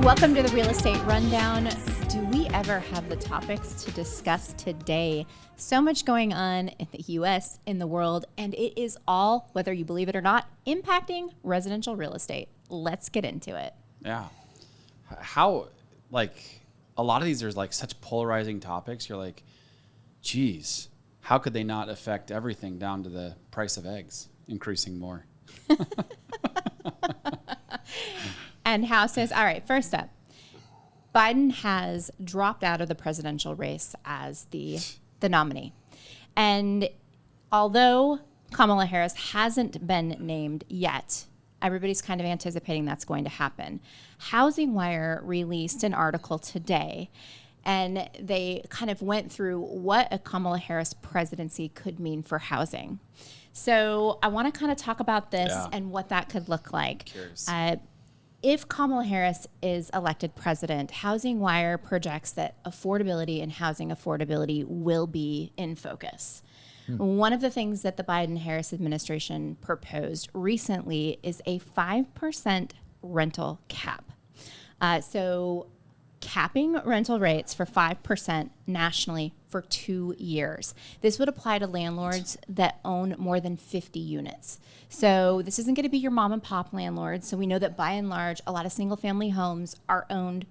Welcome to the Real Estate Rundown. Do we ever have the topics to discuss today? So much going on in the U.S., in the world, and it is all, whether you believe it or not, impacting residential real estate. Let's get into it. Yeah. How, like, a lot of these are like such polarizing topics. You're like, geez, how could they not affect everything down to the price of eggs increasing more? And House says, all right, first up, Biden has dropped out of the presidential race as the nominee. And although Kamala Harris hasn't been named yet, everybody's kind of anticipating that's going to happen. Housing Wire released an article today, and they kind of went through what a Kamala Harris presidency could mean for housing. So I want to kind of talk about this and what that could look like. Curious. If Kamala Harris is elected president, Housing Wire projects that affordability and housing affordability will be in focus. One of the things that the Biden-Harris administration proposed recently is a 5% rental cap. So capping rental rates for 5% nationally for 2 years. This would apply to landlords that own more than 50 units. So this isn't going to be your mom and pop landlords. So we know that by and large, a lot of single family homes are owned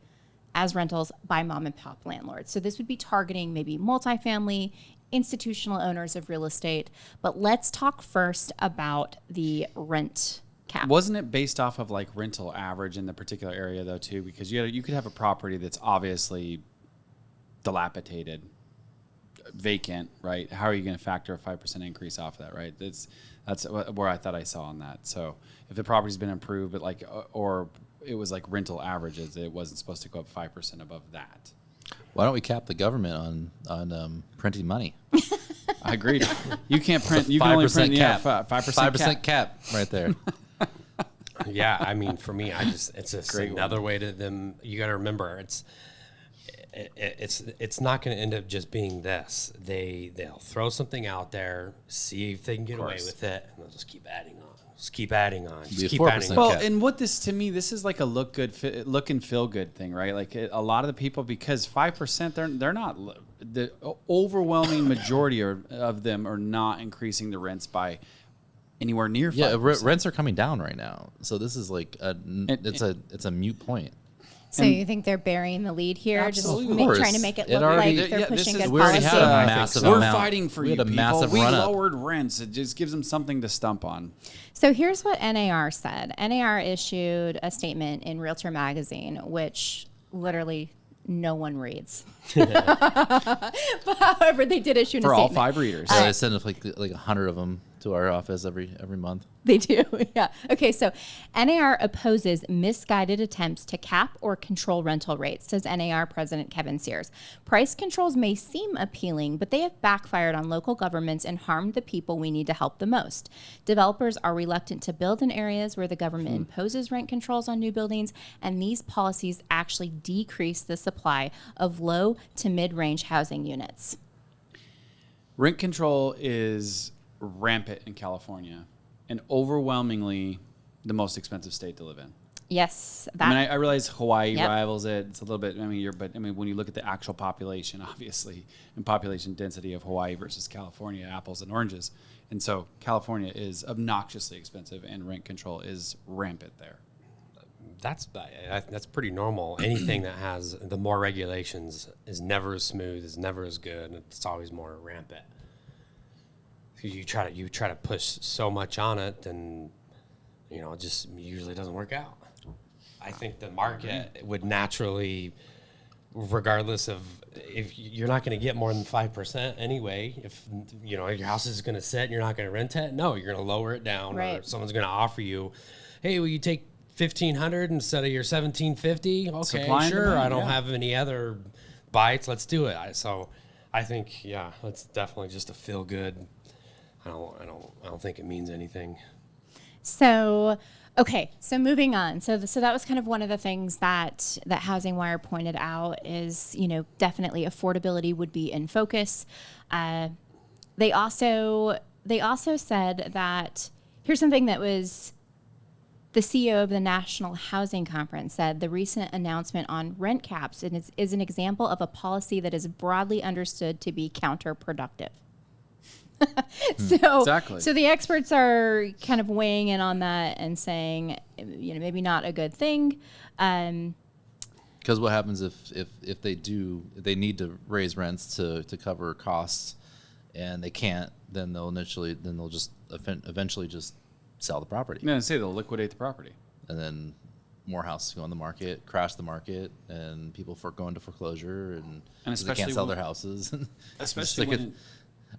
as rentals by mom and pop landlords. So this would be targeting maybe multifamily, institutional owners of real estate. But let's talk first about the rent cap. Wasn't it based off of like rental average in the particular area though too? Because you could have a property that's obviously dilapidated, vacant, right? How are you going to factor a 5% increase off of that, right? That's where I thought I saw on that. So if the property's been improved, but like, or it was like rental averages, it wasn't supposed to go up 5% above that. Why don't we cap the government on printing money? I agreed. You can't print. You can only print 5% cap right there. Yeah, I mean, for me, it's just another way to them. You got to remember, it's not going to end up just being this. They'll throw something out there, see if they can get away with it, and they'll just keep adding on. Just keep adding on. Just keep adding on. Well, and what this to me, this is like a look and feel good thing, right? Like a lot of the people, because 5%, they're not. The overwhelming majority of them are not increasing the rents by anywhere near 5%. Yeah, rents are coming down right now. So this is like it's a moot point. So you think they're burying the lead here, Absolutely. just trying to make it look like they're pushing good policy? We're fighting for you, people. We run-up. lowered rents. It just gives them something to stump on. So here's what NAR said. NAR issued a statement in Realtor Magazine, which literally no one reads. But however, they did issue a statement. For all 5 readers. They send like 100 of them to our office every month. They do, yeah. Okay, so NAR opposes misguided attempts to cap or control rental rates, says NAR President Kevin Sears. Price controls may seem appealing, but they have backfired on local governments and harmed the people we need to help the most. Developers are reluctant to build in areas where the government imposes rent controls on new buildings, and these policies actually decrease the supply of low to mid-range housing units. Rent control is rampant in California and overwhelmingly the most expensive state to live in. Yes. I realize Hawaii rivals it. It's a little bit, when you look at the actual population, obviously, and population density of Hawaii versus California, apples and oranges. And so California is obnoxiously expensive and rent control is rampant there. That's pretty normal. Anything that has the more regulations is never as smooth, is never as good. It's always more rampant. You try to push so much on it, and it just usually doesn't work out. I think the market would naturally, regardless of if you're not going to get more than 5% anyway. If your house is going to sit and you're not going to rent it, no, you're going to lower it down, right. Or someone's going to offer you, hey, will you take $1,500 instead of your $1,750? Okay, Supply sure. demand, I don't have any other bites. Let's do it. So I think it's definitely just a feel good. I don't think it means anything. So, okay. So moving on. So that was kind of one of the things that Housing Wire pointed out is, definitely affordability would be in focus. They also said that here's something that was The CEO of the National Housing Conference said the recent announcement on rent caps is an example of a policy that is broadly understood to be counterproductive. So the experts are kind of weighing in on that and saying, maybe not a good thing. Because what happens if they need to raise rents to cover costs, and they can't, then they'll just eventually just sell the property. Yeah, say they'll liquidate the property, and then more houses go on the market, crash the market, and people go into foreclosure, and they can't sell their houses. Especially when.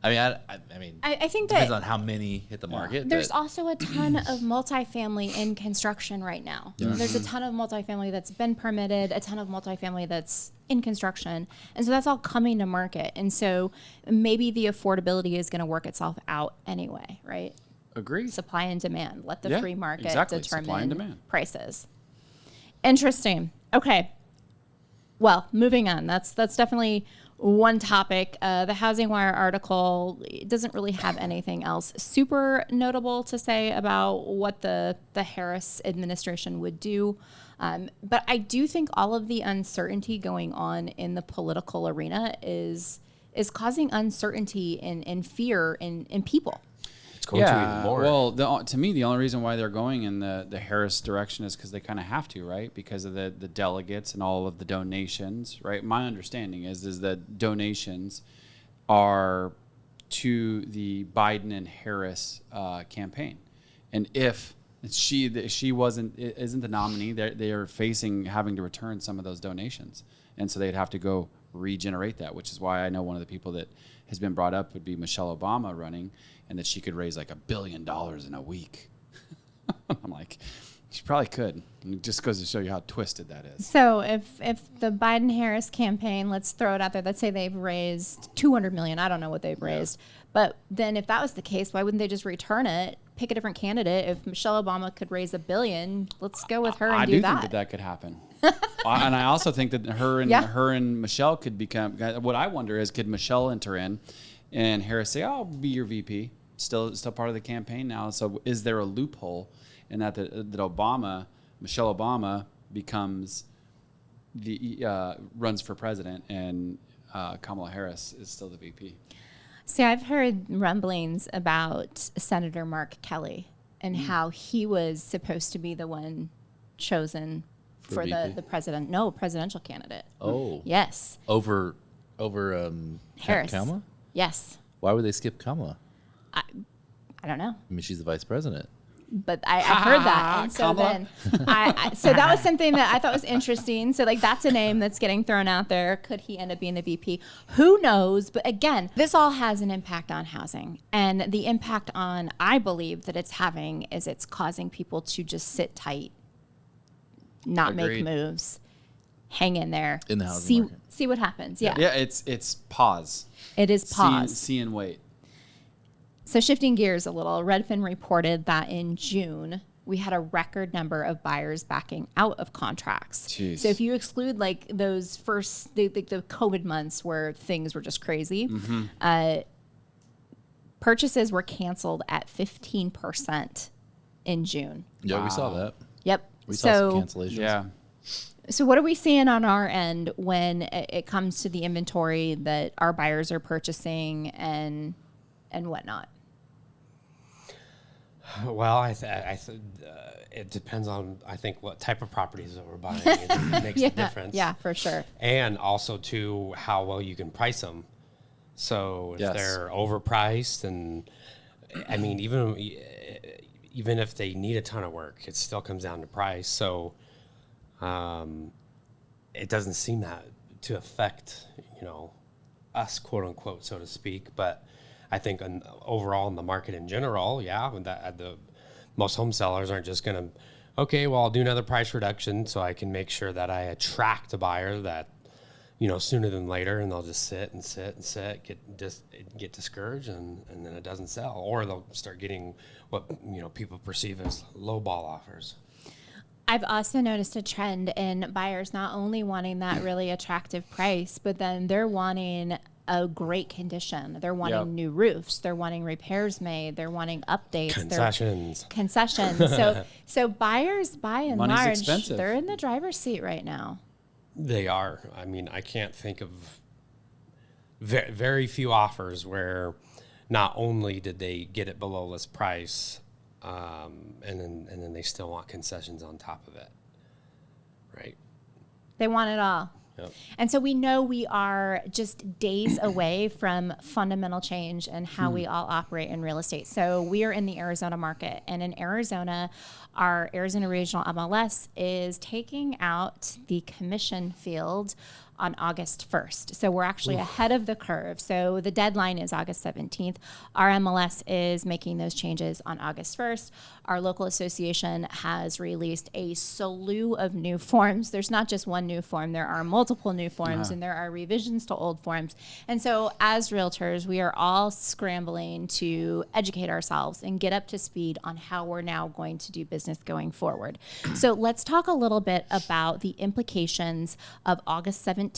I think that depends on how many hit the market. There's also a ton of multifamily in construction right now. Yeah. There's a ton of multifamily that's been permitted, a ton of multifamily that's in construction. And so that's all coming to market. And so maybe the affordability is going to work itself out anyway, right? Agreed. Supply and demand. Let the free market determine supply and demand. Prices. Interesting. Okay. Well, moving on. That's definitely one topic. The Housing Wire article doesn't really have anything else super notable to say about what the Harris administration would do. But I do think all of the uncertainty going on in the political arena is causing uncertainty and fear in people. It's going to even more. Well, to me, the only reason why they're going in the Harris direction is because they kind of have to, right? Because of the delegates and all of the donations, right? My understanding is that donations are to the Biden and Harris campaign, and if she isn't the nominee, they are facing having to return some of those donations, and so they'd have to go regenerate that, which is why I know one of the people that has been brought up would be Michelle Obama running, and that she could raise like $1 billion in a week. I'm like, she probably could. And it just goes to show you how twisted that is. So if the Biden-Harris campaign, let's throw it out there, let's say they've raised $200 million. I don't know what they've raised. But then if that was the case, why wouldn't they just return it, pick a different candidate? If Michelle Obama could raise $1 billion, let's go with her and do that. I do think that could happen. And I also think that her and Michelle could become, what I wonder is, could Michelle enter in and Harris say, I'll be your VP? Still part of the campaign now. So is there a loophole in that Michelle Obama becomes runs for president, and Kamala Harris is still the VP? See, I've heard rumblings about Senator Mark Kelly and how he was supposed to be the one chosen for the presidential candidate. Oh, yes. Over Harris. Kamala? Yes. Why would they skip Kamala? I don't know. I mean, she's the vice president. But I heard that. And so then so that was something that I thought was interesting. So like, that's a name that's getting thrown out there. Could he end up being the VP? Who knows? But again, this all has an impact on housing, and the impact I believe that it's having is it's causing people to just sit tight, not Agreed. Make moves, hang in there, in the housing market. See what happens. Yeah. It's pause. It is pause. See and wait. So shifting gears a little, Redfin reported that in June, we had a record number of buyers backing out of contracts. Jeez. So if you exclude like those first, the COVID months where things were just crazy, purchases were canceled at 15% in June. Yeah, Wow. we saw that. Yep. We saw some cancellations. Yeah. So what are we seeing on our end when it comes to the inventory that our buyers are purchasing and whatnot? Well, it depends on, I think, what type of properties that we're buying. It makes a difference. Yeah, for sure. And also, too, how well you can price them. So if they're overpriced, and I mean, even if they need a ton of work, it still comes down to price. So it doesn't seem that to affect, us, quote unquote, so to speak. But I think overall in the market in general, the most home sellers aren't just going to, okay, well, I'll do another price reduction so I can make sure that I attract a buyer that, sooner than later, and they'll just sit, get discouraged, and then it doesn't sell. Or they'll start getting what, people perceive as low ball offers. I've also noticed a trend in buyers not only wanting that really attractive price, but then they're wanting a great condition. They're wanting Yep. new roofs. They're wanting repairs made. They're wanting updates. Concessions. Concessions. So buyers, by and Money's large, expensive. they're in the driver's seat right now. They are. I mean, I can't think of very few offers where not only did they get it below list price, and then they still want concessions on top of it. Right. They want it all. Yep. And so we know we are just days away from fundamental change in how we all operate in real estate. So we are in the Arizona market, and in Arizona, our Arizona Regional MLS is taking out the commission field on August 1st. So we're actually ahead of the curve. So the deadline is August 17th. Our MLS is making those changes on August 1st. Our local association has released a slew of new forms. There's not just one new form, there are multiple new forms, and there are revisions to old forms. And so as realtors, we are all scrambling to educate ourselves and get up to speed on how we're now going to do business going forward. So let's talk a little bit about the implications of August 17th.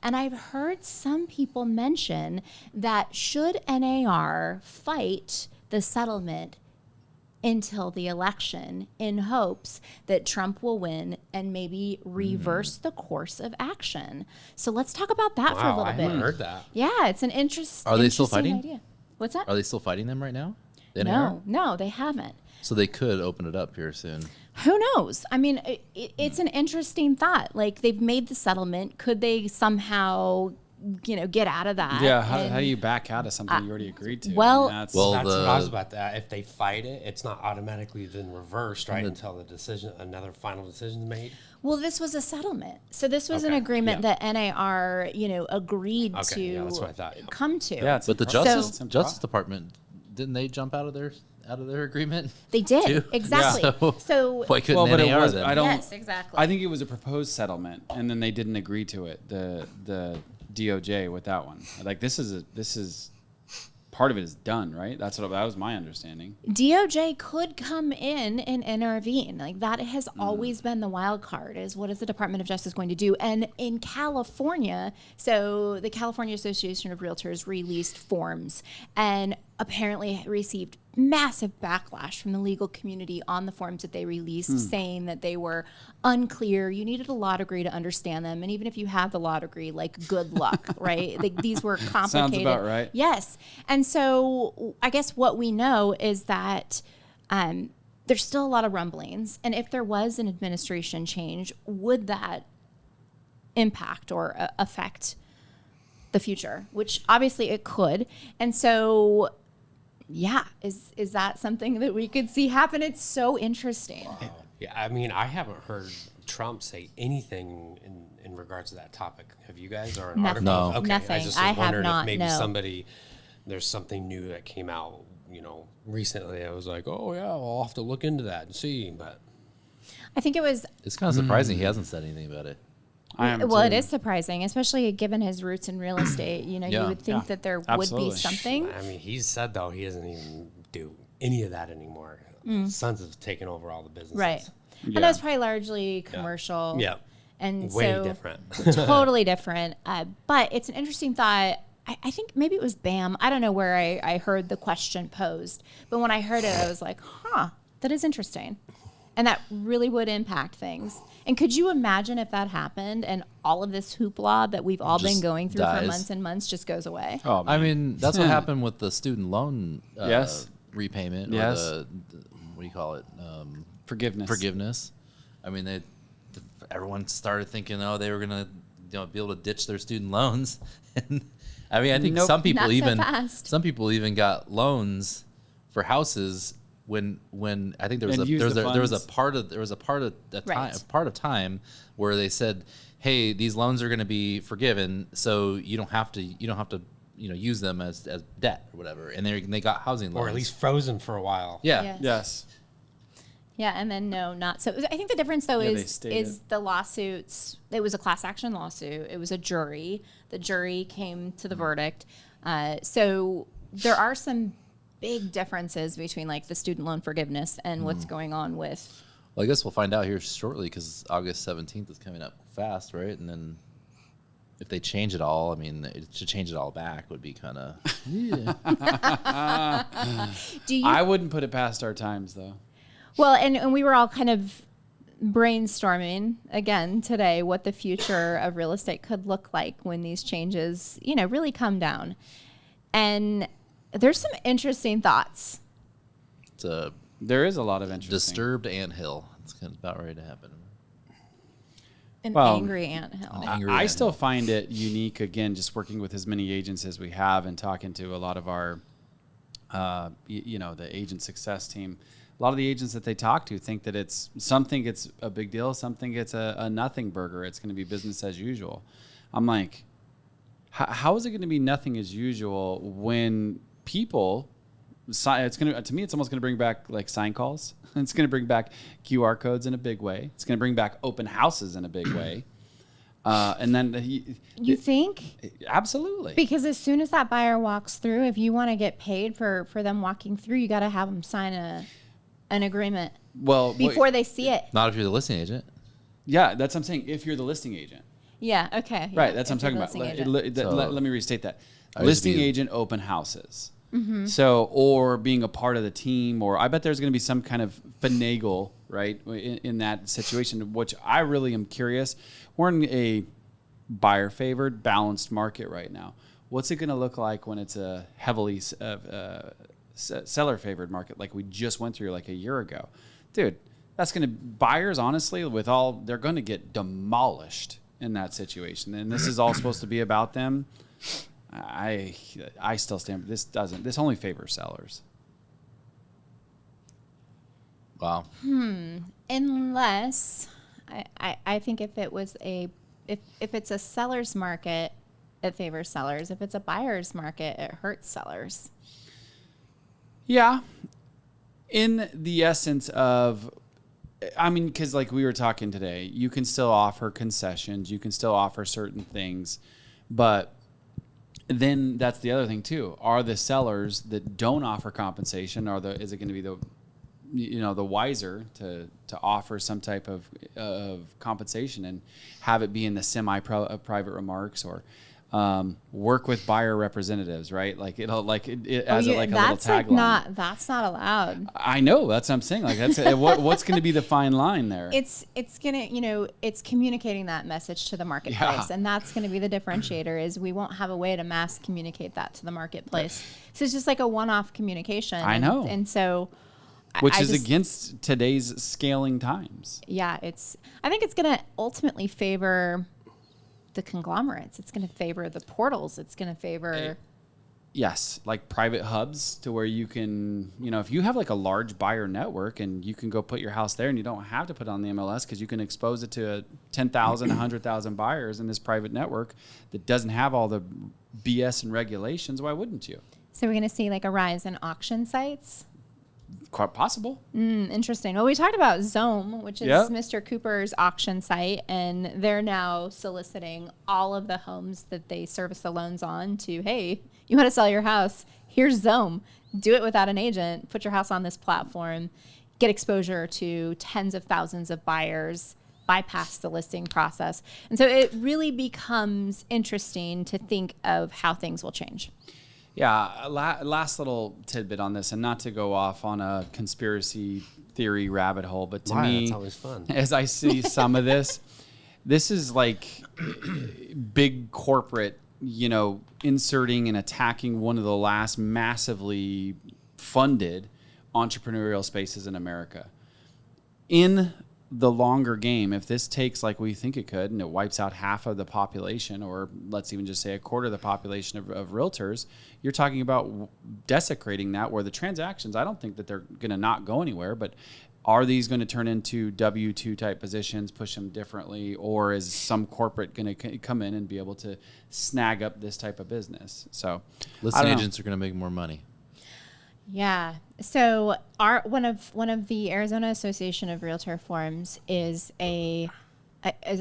And I've heard some people mention that should NAR fight the settlement until the election in hopes that Trump will win and maybe reverse the course of action. So let's talk about that for a Wow, little I bit. hadn't heard that. Yeah, it's an interesting. Are they still fighting? Idea. What's that? Are they still fighting them right now? The NAR? No, they haven't. So they could open it up here soon. Who knows? I mean, it's an interesting thought. Like, they've made the settlement. Could they somehow, get out of that? Yeah, how do you back out of something you already agreed to? well- that's, Well, That's the- what I was about to add. If they fight it, it's not automatically then reversed, right? Until another final decision is made. Well, this was a settlement. So this was an Okay, agreement yeah. that NAR, agreed Okay, to yeah, that's what I thought, yeah. come to. yeah, it's But the impressive. Justice So- Justice Department, didn't they jump out of their agreement? They did. too? Exactly. So, So why couldn't Well, but it NAR was. then? I don't. yes, exactly. I think it was a proposed settlement, and then they didn't agree to it. The DOJ with that one. Like this is part of it is done, right? That was my understanding. DOJ could come in and intervene. Like, that has always been the wild card, is what is the Department of Justice going to do? And in California, so the California Association of Realtors released forms and apparently received massive backlash from the legal community on the forms that they released, saying that they were unclear. You needed a law degree to understand them. And even if you have the law degree, like, good luck, right? Like, these were complicated. Sounds about right. Yes. And so I guess what we know is that there's still a lot of rumblings. And if there was an administration change, would that impact or affect the future? Which obviously it could. And so, yeah, is that something that we could see happen? It's so interesting. Yeah, I mean, I haven't heard Trump say anything in regards to that topic. Have you guys? Or an Nothing. article? No. Okay, Nothing. I just was I have wondering not, if maybe no. there's something new that came out, recently. I was like, oh yeah, I'll have to look into that and see. But I think it was, It's kind of surprising he hasn't said anything about it. I am well, it too. is surprising, especially given his roots in real estate. You Yeah. would think Yeah. that there would Absolutely. be something. I mean, he's said though he doesn't even do any of that anymore. Sons have taken over all the businesses. Right. Yeah. And that's probably largely commercial. Yeah. And Way so different. totally different. But it's an interesting thought. I think maybe it was BAM. I don't know where I heard the question posed. But when I heard it, I was like, that is interesting. And that really would impact things. And could you imagine if that happened and all of this hoopla that we've all been Just going through for dies. months and months just goes away? Oh, I man. mean, that's what happened with the student loan Yes. repayment. Yes. Or the what do you call it? Forgiveness. I mean, everyone started thinking, they were gonna be able to ditch their student loans. And I mean, I think Nope. some people Not so even fast. got loans for houses when I think there was And a use the there was a funds. part of the time Right. part of time where they said, hey, these loans are going to be forgiven, so you don't have to use them as debt or whatever, and they got housing loans Or at least frozen for a while. yeah. Yes. Yes. Yeah, and then no, not so. I think the difference though Yeah, they is stated. the lawsuits. It was a class action lawsuit. It was a jury. The jury came to the verdict. So there are some big differences between like the student loan forgiveness and what's going on with. Well, I guess we'll find out here shortly because August 17th is coming up fast, right? And then if they change it all, I mean, to change it all back would be kind of. Yeah. I wouldn't put it past our times, though. Well, and we were all kind of brainstorming again today what the future of real estate could look like when these changes, really come down. And there's some interesting thoughts. There is a lot of interesting. Disturbed anthill. It's kind of about ready to happen. Angry anthill. I still find it unique, again, just working with as many agents as we have and talking to a lot of our, the agent success team. A lot of the agents that they talk to think that some think it's a big deal, some think it's a nothing burger. It's going to be business as usual. I'm like, how is it going to be nothing as usual when people? To me, it's almost going to bring back like sign calls. It's going to bring back QR codes in a big way. It's going to bring back open houses in a big way. And then you think? Absolutely. Because as soon as that buyer walks through, if you want to get paid for them walking through, you got to have them sign an agreement before they see it. Not if you're the listing agent. Yeah, that's what I'm saying. If you're the listing agent. Yeah, okay. Right, that's what I'm talking about. Let me restate that. Listing agent open houses. Mm-hmm. So, or being a part of the team, or I bet there's going to be some kind of finagle, right, in that situation, which I really am curious. We're in a buyer favored, balanced market right now. What's it going to look like when it's a heavily seller favored market like we just went through like a year ago? Dude, that's going to, buyers, honestly, they're going to get demolished in that situation. And this is all supposed to be about them. I still stand. This only favors sellers. Wow. Unless I think if it's a seller's market, it favors sellers. If it's a buyer's market, it hurts sellers. Yeah. In the essence of, because like we were talking today, you can still offer concessions, you can still offer certain things, but then that's the other thing too. Are the sellers that don't offer compensation, is it going to be the wiser to offer some type of compensation and have it be in the semi-private remarks, or work with buyer representatients, right? Like a little tagline. That's not allowed. I know, that's what I'm saying. Like that's what's going to be the fine line there. It's gonna, it's communicating that message to the marketplace, and that's going to be the differentiator. Is we won't have a way to mass communicate that to the marketplace. So it's just like a one-off communication. I know, and so. Which is against today's scaling times. Yeah, I think it's going to ultimately favor the conglomerates. It's going to favor the portals. It's going to favor. Yes, like private hubs to where you can, if you have like a large buyer network and you can go put your house there and you don't have to put it on the MLS because you can expose it to 10,000, 100,000 buyers in this private network that doesn't have all the BS and regulations. Why wouldn't you? So we're going to see like a rise in auction sites? Quite possible. Interesting. Well, we talked about Zome, which is Mr. Cooper's auction site, and they're now soliciting all of the homes that they service the loans on to, hey, you want to sell your house? Here's Zome. Do it without an agent. Put your house on this platform. Get exposure to tens of thousands of buyers. Bypass the listing process. And so it really becomes interesting to think of how things will change. Yeah, last little tidbit on this, and not to go off on a conspiracy theory rabbit hole, but to me, that's always fun. As I see some of this is like big corporate, inserting and attacking one of the last massively funded entrepreneurial spaces in America. In the longer game, if this takes like we think it could, and it wipes out half of the population, or let's even just say a quarter of the population of realtors, you're talking about desecrating that, where the transactions, I don't think that they're going to not go anywhere, but are these going to turn into W-2 type positions, push them differently, or is some corporate going to come in and be able to snag up this type of business? So listing agents are going to make more money. Yeah. So one of the Arizona Association of Realtor forms is a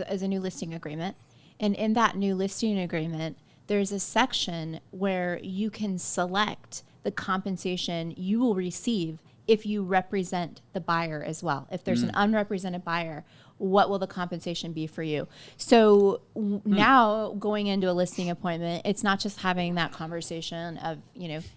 new listing agreement, and in that new listing agreement, there's a section where you can select the compensation you will receive if you represent the buyer as well. If there's an unrepresented buyer, what will the compensation be for you? So now going into a listing appointment, it's not just having that conversation of,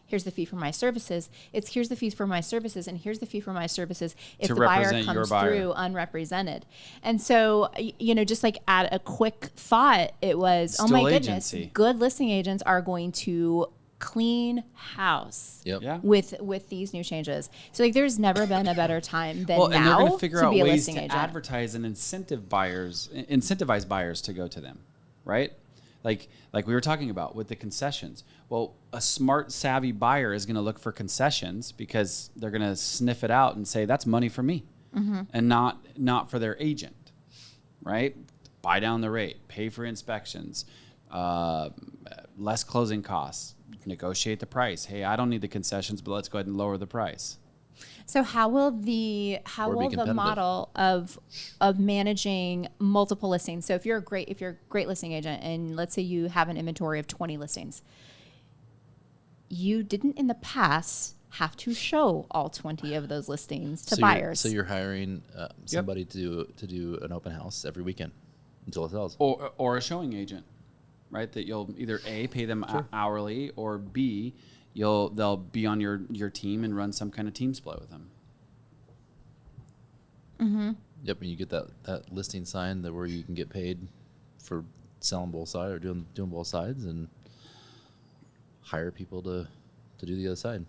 here's the fee for my services. It's here's the fees for my services and here's the fee for my services if To the buyer represent your comes buyer. through unrepresented. And so, just like add a quick thought, it was, oh my Still goodness, agency. good listing agents are going to clean house Yep. Yeah. with these new changes. So like there's never been a better time than And they're now going to figure out be a ways listing to agent. advertise and incentivize buyers to go to them, right? Like we were talking about with the concessions. Well, a smart, savvy buyer is going to look for concessions because they're going to sniff it out and say that's money for me, and not for their agent, right? Buy down the rate, pay for inspections, less closing costs, negotiate the price. Hey, I don't need the concessions, but let's go ahead and lower the price. So how will the competitive. model of managing multiple listings? So if you're a great listing agent and let's say you have an inventory of 20 listings, you didn't in the past have to show all 20 of those listings to buyers. So you're hiring somebody to do an open house every weekend until it sells. Or a showing agent, right? That you'll either A, pay them hourly, or B, they'll be on your team and run some kind of team split with them. Yep, and you get that listing sign where you can get paid for selling both sides or doing both sides, and hire people to do the other side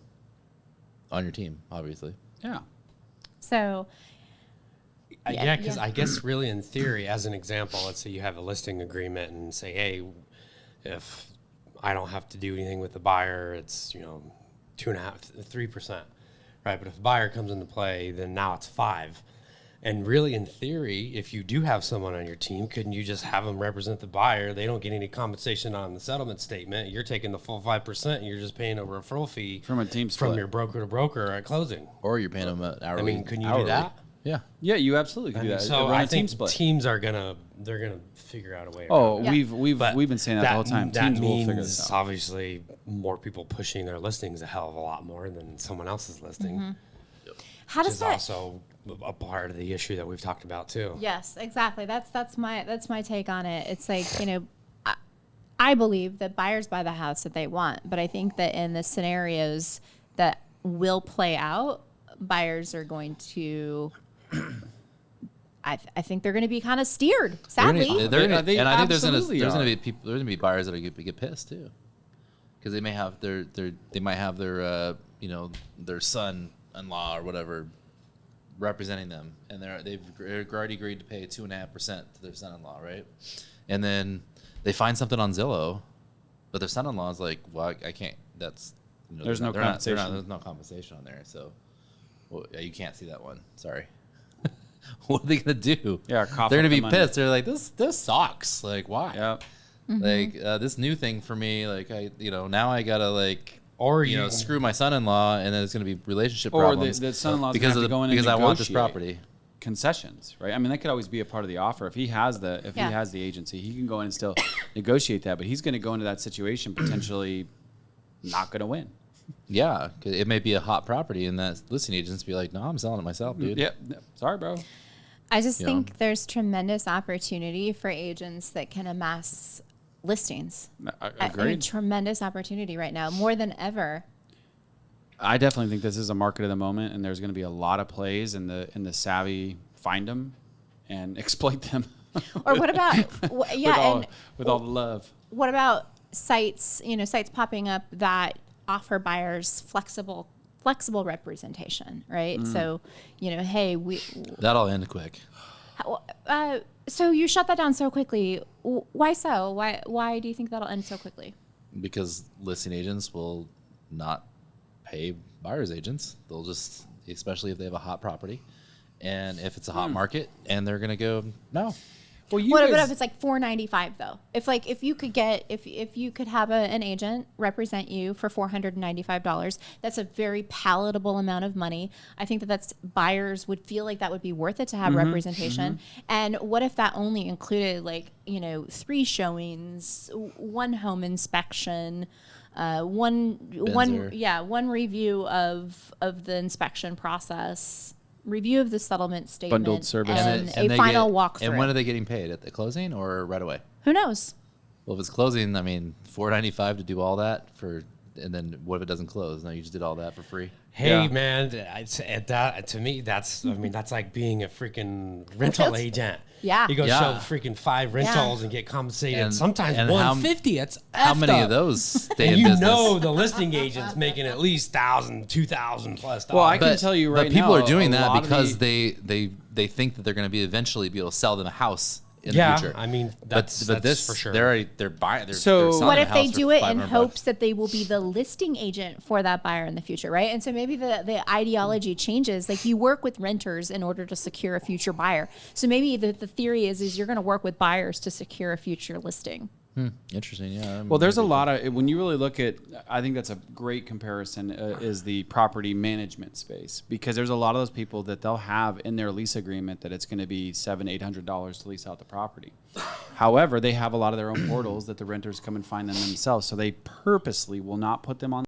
on your team, obviously. Yeah. So Yeah, because I guess really in theory, as an example, let's say you have a listing agreement and say, hey, if I don't have to do anything with the buyer, it's 2.5%, 3%, right? But if the buyer comes into play, then now it's 5%. And really, in theory, if you do have someone on your team, couldn't you just have them represent the buyer? They don't get any compensation on the settlement statement. You're taking the full 5%. And you're just paying a referral fee From a team from split. your broker to broker at closing. Or you're paying them an hourly. I mean, can you hourly. do that? Yeah. Yeah, you absolutely can do that. So Run I a team think split. teams are gonna figure out a way. Oh, around it. we've been saying that the whole time. That Teams will means figure this out. obviously more people pushing their listings a hell of a lot more than someone else's listing, how which does is that? also a part of the issue that we've talked about too. Yes, exactly. That's my take on it. It's like, I believe that buyers buy the house that they want, but I think that in the scenarios that will play out, buyers are going to. I think they're going to be kind of steered. Sadly, and I think there's absolutely gonna are. be people. There's gonna be buyers that are gonna get pissed too, because they may have their their son-in-law or whatever representing them, and they've already agreed to pay 2.5% to their son-in-law, right? And then they find something on Zillow, but their son-in-law is like, well, I can't. That's There's no compensation. There's no compensation on there, so you can't see that one. Sorry. What are they gonna do? Yeah, cough they're gonna up be the money. pissed. They're like, this sucks. Like, why? Yep. Like this new thing for me. Like now I gotta Or screw my son-in-law, and then it's gonna be relationship Or problems the son-in-law's because gonna have to go in and because I want this negotiate property. concessions, right? I mean, that could always be a part of the offer. If he has the agency, he can go in and still negotiate that. But he's going to go into that situation potentially not going to win. Yeah, 'cause it may be a hot property, and that listing agents be like, "No, I'm selling it myself, dude." Yep. Sorry, bro. I just Yeah. think there's tremendous opportunity for agents that can amass listings. Agreed. Tremendous opportunity right now, more than ever. I definitely think this is a market of the moment, and there's going to be a lot of plays, and the savvy find them and exploit them. Or what about with all the love. what about sites popping up that offer buyers flexible representation, right? So, hey, That'll end quick. so you shut that down so quickly. Why so? Why do you think that'll end so quickly? Because listing agents will not pay buyers agents. They'll just, especially if they have a hot property, and if it's a hot market, and they're gonna go no. Well, What if it's like $495 though? If you could have an agent represent you for $495, that's a very palatable amount of money. I think that's buyers would feel like that would be worth it to have representation. And what if that only included 3 showings, 1 home inspection, one Benzer. one review of the inspection process, review of the settlement statement, Bundled service. and they a final get- walkthrough. And when are they getting paid? At the closing or right away? Who knows? Well, if it's closing, I mean, $4.95 to do all that for, and then what if it doesn't close? No, you just did all that for free. Hey Yeah. man, to me that's that's like being a freaking rental agent. Yeah. You go Yeah. show freaking 5 rentals and get compensated. And- Sometimes and how- 150. It's How effed many up. of those stay And in you business? know the listing agent's making at least 1,000, 2,000 plus dollars. Well, I can tell you right but people now, are doing a that lot of because the- they think that they're going to be eventually be able to sell them a house in Yeah, the future. I mean, but that's this for sure. they're buying. They're So- selling What a if they house for do it in $500 hopes that they will be the listing agent for that buyer in the future, right? And so maybe the ideology changes. Like you work with renters in order to secure a future buyer. So maybe the theory is you're going to work with buyers to secure a future listing. Interesting, yeah. Well, there's a lot of, when you really look at, I think that's a great comparison, is the property management space, because there's a lot of those people that they'll have in their lease agreement that it's going to be $700-800 to lease out the property. However, they have a lot of their own portals that the renters come and find them themselves, so they purposely will not put them on